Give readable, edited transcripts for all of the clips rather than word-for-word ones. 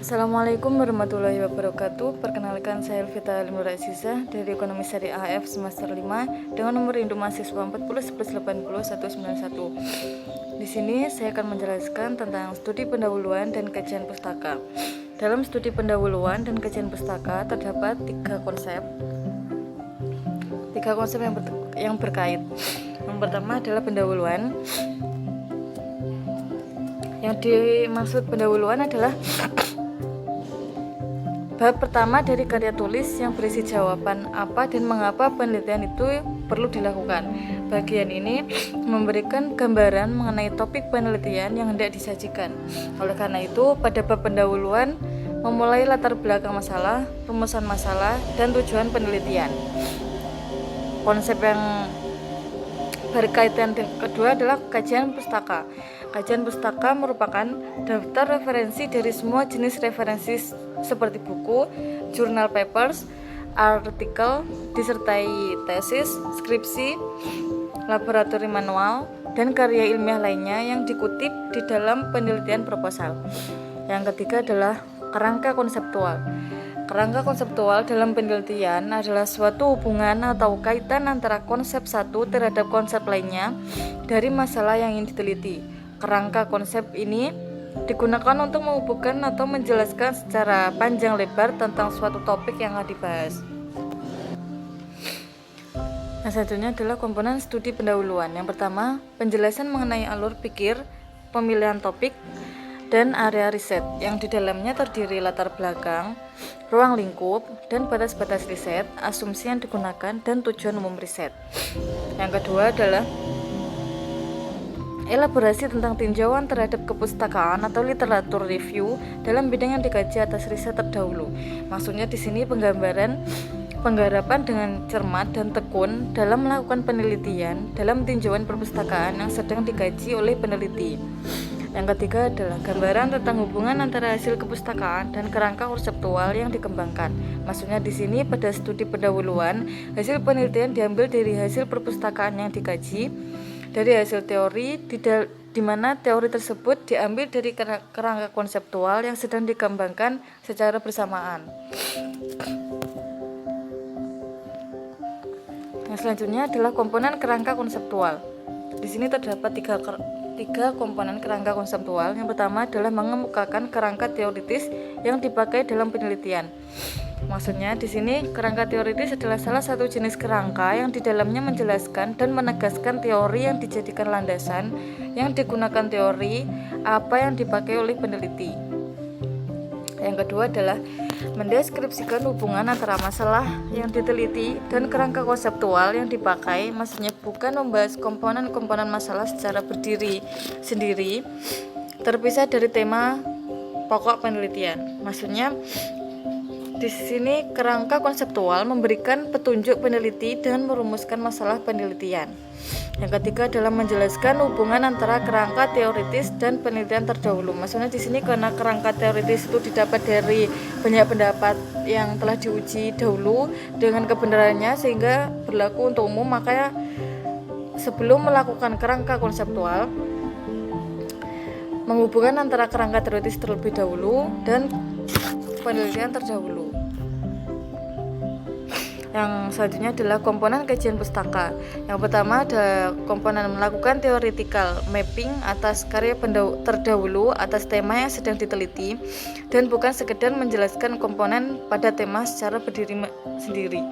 Assalamualaikum warahmatullahi wabarakatuh. Perkenalkan, saya Elvita Limura Aziza dari Ekonomi Syariah AF semester 5 dengan nomor induk mahasiswa 40/80/8191. Di sini saya akan menjelaskan tentang studi pendahuluan dan kajian pustaka. Dalam studi pendahuluan dan kajian pustaka terdapat tiga konsep yang berkait. Yang pertama adalah pendahuluan. Yang dimaksud pendahuluan adalah bab pertama dari karya tulis yang berisi jawaban apa dan mengapa penelitian itu perlu dilakukan. Bagian ini memberikan gambaran mengenai topik penelitian yang hendak disajikan. Oleh karena itu, pada bab pendahuluan memulai latar belakang masalah, rumusan masalah, dan tujuan penelitian. Konsep yang berkaitan kedua adalah kajian pustaka. Kajian pustaka merupakan daftar referensi dari semua jenis referensi seperti buku, jurnal papers, artikel, disertai tesis, skripsi, laboratorium manual, dan karya ilmiah lainnya yang dikutip di dalam penelitian proposal. Yang ketiga adalah kerangka konseptual. Kerangka konseptual dalam penelitian adalah suatu hubungan atau kaitan antara konsep satu terhadap konsep lainnya dari masalah yang ingin diteliti. Kerangka konsep ini digunakan untuk menghubungkan atau menjelaskan secara panjang lebar tentang suatu topik yang akan dibahas. Nah, selanjutnya adalah komponen studi pendahuluan. Yang pertama, penjelasan mengenai alur pikir, pemilihan topik, dan area riset yang di dalamnya terdiri latar belakang, ruang lingkup, dan batas-batas riset, asumsi yang digunakan, dan tujuan umum riset. Yang kedua adalah elaborasi tentang tinjauan terhadap kepustakaan atau literatur review dalam bidang yang dikaji atas riset terdahulu. Maksudnya di sini penggarapan dengan cermat dan tekun dalam melakukan penelitian dalam tinjauan perpustakaan yang sedang dikaji oleh peneliti. Yang ketiga adalah gambaran tentang hubungan antara hasil kepustakaan dan kerangka konseptual yang dikembangkan. Maksudnya di sini pada studi pendahuluan, hasil penelitian diambil dari hasil perpustakaan yang dikaji, dari hasil teori, di mana teori tersebut diambil dari kerangka konseptual yang sedang dikembangkan secara bersamaan. Yang selanjutnya adalah komponen kerangka konseptual. Di sini terdapat tiga komponen kerangka konseptual. Yang pertama adalah mengemukakan kerangka teoritis yang dipakai dalam penelitian. Maksudnya di sini kerangka teoritis adalah salah satu jenis kerangka yang di dalamnya menjelaskan dan menegaskan teori yang dijadikan landasan yang digunakan teori apa yang dipakai oleh peneliti. Yang kedua adalah mendeskripsikan hubungan antara masalah yang diteliti dan kerangka konseptual yang dipakai. Maksudnya bukan membahas komponen-komponen masalah secara berdiri sendiri, terpisah dari tema pokok penelitian. Maksudnya di sini kerangka konseptual memberikan petunjuk peneliti dan merumuskan masalah penelitian. Yang ketiga adalah menjelaskan hubungan antara kerangka teoritis dan penelitian terdahulu. Maksudnya di sini karena kerangka teoritis itu didapat dari banyak pendapat yang telah diuji dahulu dengan kebenarannya sehingga berlaku untuk umum, makanya sebelum melakukan kerangka konseptual menghubungkan antara kerangka teoritis terlebih dahulu dan penelitian terdahulu. Yang selanjutnya adalah komponen kajian pustaka. Yang pertama ada komponen melakukan theoretical mapping atas karya terdahulu atas tema yang sedang diteliti dan bukan sekedar menjelaskan komponen pada tema secara berdiri sendiri.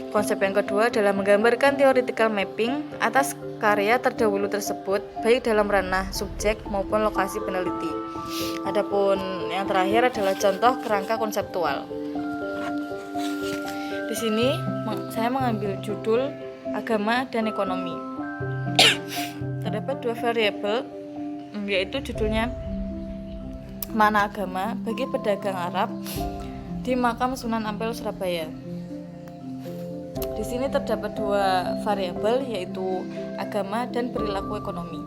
Konsep yang kedua adalah menggambarkan theoretical mapping atas karya terdahulu tersebut baik dalam ranah subjek maupun lokasi peneliti. Adapun yang terakhir adalah contoh kerangka konseptual. Di sini saya mengambil judul agama dan ekonomi. Terdapat dua variabel, yaitu judulnya Mana Agama bagi Pedagang Arab di Makam Sunan Ampel Surabaya. Di sini terdapat dua variabel, yaitu agama dan perilaku ekonomi.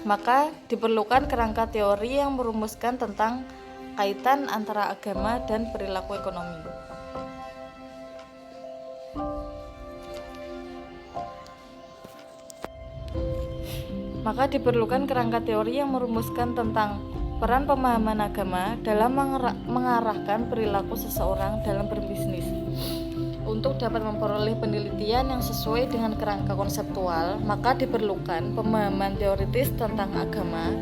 Maka diperlukan kerangka teori yang merumuskan tentang kaitan antara agama dan perilaku ekonomi. maka diperlukan kerangka teori yang merumuskan tentang peran pemahaman agama dalam mengarahkan perilaku seseorang dalam berbisnis. Untuk dapat memperoleh penelitian yang sesuai dengan kerangka konseptual, maka diperlukan pemahaman teoritis tentang agama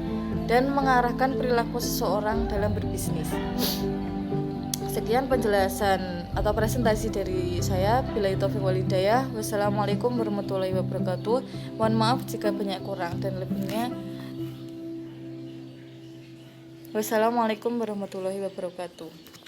dan mengarahkan perilaku seseorang dalam berbisnis. Sekian penjelasan atau presentasi dari saya. Billahi taufiq wal hidayah. Wassalamualaikum warahmatullahi wabarakatuh. Mohon maaf jika banyak kurang dan lebihnya. Wassalamualaikum warahmatullahi wabarakatuh.